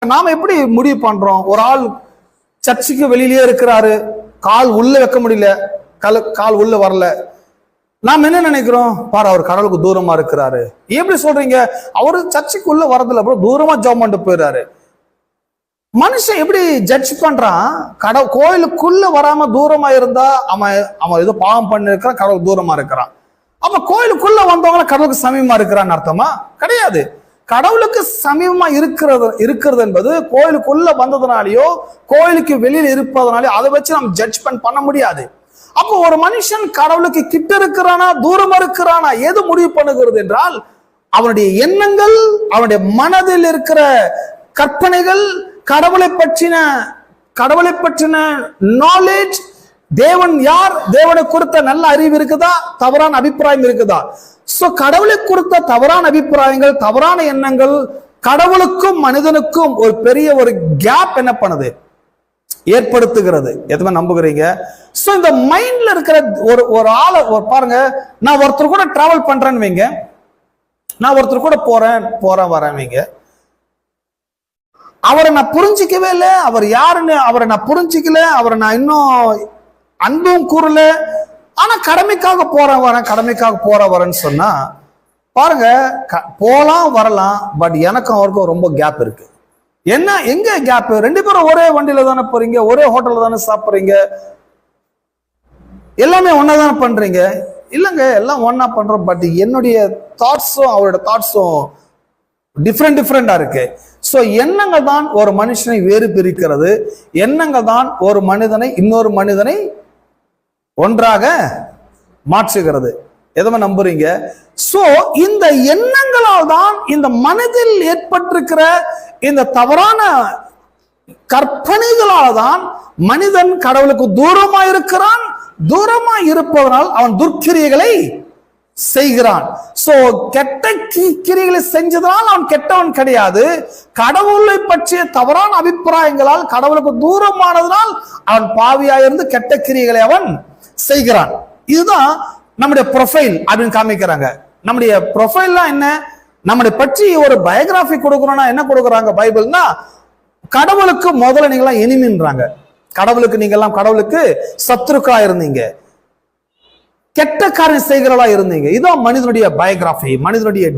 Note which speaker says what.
Speaker 1: நாம எப்படி முடிவு பண்றோம்? ஒரு ஆள் சர்ச்சுக்கு வெளியிலேயே இருக்கிறாரு, கால் உள்ள வைக்க முடியல, கால் உள்ள வரல. நாம் என்ன நினைக்கிறோம்? பாரு, அவர் கடவுளுக்கு தூரமா இருக்கிறாரு. எப்படி சொல்றீங்க? அவரு சர்ச்சுக்கு உள்ள வரதில்ல, அப்புறம் தூரமா ஜெபம் பண்ணிட்டு போயிடுறாரு. மனுஷன் எப்படி ஜட்ஜ் பண்றான்? கோயிலுக்குள்ள வராம தூரமா இருந்தா அவன் ஏதோ பாவம் பண்ணி இருக்கிறான், கடவுள் தூரமா இருக்கிறான். அப்ப கோயிலுக்குள்ள வந்தவங்கள கடவுளுக்கு சமீபமா இருக்கிறான்னு அர்த்தமா? கிடையாது. கடவுளுக்கு சமீபமா இருக்கிறது என்பது கோயிலுக்குள்ள வந்ததுனாலயோ கோயிலுக்கு வெளியில் இருப்பதனாலயோ அதை வச்சு நம்ம ஜட்ஜ்மெண்ட் பண்ண முடியாது. அப்போ ஒரு மனுஷன் கடவுளுக்கு கிட்ட இருக்கிறானா தூரமா இருக்கிறானா எது முடிவு பண்ணுகிறது என்றால் அவனுடைய எண்ணங்கள், அவனுடைய மனதில் இருக்கிற கற்பனைகள், கடவுளை பற்றின நாலேஜ், தேவன் யார், தேவனை குறித்த நல்ல அறிவு இருக்குதா, தவறான அபிப்பிராயம் இருக்குதா? சோ கடவுளை குறித்த தவறான அபிப்பிராயங்கள், தவறான எண்ணங்கள் கடவுளுக்கும் மனிதனுக்கும் ஒரு பெரிய ஒரு கேப் என்ன பண்ணுது, ஏற்படுத்துகிறது. எதுவுமே நம்புகிறீங்க? சோ இந்த மைண்ட்ல இருக்கிற ஒரு ஆளை பாருங்க. நான் ஒருத்தர் கூட டிராவல் பண்றேன்னு வைங்க, நான் ஒருத்தர் கூட போறேன் வரேன் வைங்க. அவரை நான் புரிஞ்சிக்கவே இல்லை, அவர் யாருன்னு அவரை நான் புரிஞ்சிக்கல, அவரை நான் இன்னும் அன்பும் கூறல. ஆனா கடமைக்காக போற வரேன்னு சொன்னா பாருங்க, போலாம் வரலாம், பட் எனக்கும் அவருக்கும் ரொம்ப கேப் இருக்கு. என்ன, எங்க கேப்? ரெண்டு பேரும் ஒரே வண்டியில தானே போறீங்க, ஒரே ஹோட்டல்ல தானே சாப்பிடுறீங்க, எல்லாமே ஒன்னா தானே பண்றீங்க. இல்லைங்க, எல்லாம் ஒன்னா பண்றோம், பட் என்னுடைய தாட்ஸும் அவரோட தாட்ஸும் டிஃப்ரெண்டா இருக்கு. சோ எண்ணங்கள் தான் ஒரு மனுஷனை வேறு பிரிக்கிறது. எண்ணங்கள் தான் ஒரு மனிதனை இன்னொரு மனிதனை ஒன்றாக மாற்றுகிறது. எதுவுமே நம்புறீங்க? சோ இந்த எண்ணங்களால் தான் இந்த மனதில் ஏற்பட்டிருக்கிற இந்த தவறான கற்பனைகளால் தான் மனிதன் கடவுளுக்கு தூரமா இருக்கிறான். தூரமா இருப்பதனால் அவன் துர்க்கிரியைகளை செய்கிறான். சோ கெட்ட கிரியைகளை செஞ்சதனால் அவன் கெட்டவன் கிடையாது. கடவுளை பற்றிய தவறான அபிப்பிராயங்களால் கடவுளுக்கு தூரமானதனால் அவன் பாவியாயிருந்து கெட்ட கிரியைகளை அவன் செய்கிறான். இதுதான் நம்முடைய ப்ரொஃபைல் அப்படின்னு காமிக்கிறாங்க. நம்முடைய ப்ரொஃபைல்லாம் என்ன? நம்மளை பற்றி ஒரு பயோகிராபி கொடுக்கணும்னா என்ன கொடுக்குறாங்க பைபிள்னா, கடவுளுக்கு முதல்ல நீங்களாம் எனிமின்றாங்க. கடவுளுக்கு சத்துருக்களா இருந்தீங்க, கெட்ட காரியம் செய்கிறவளா இருந்தீங்க. இதுதான் மனிதனுடைய பயோகிராபி, மனிதனுடைய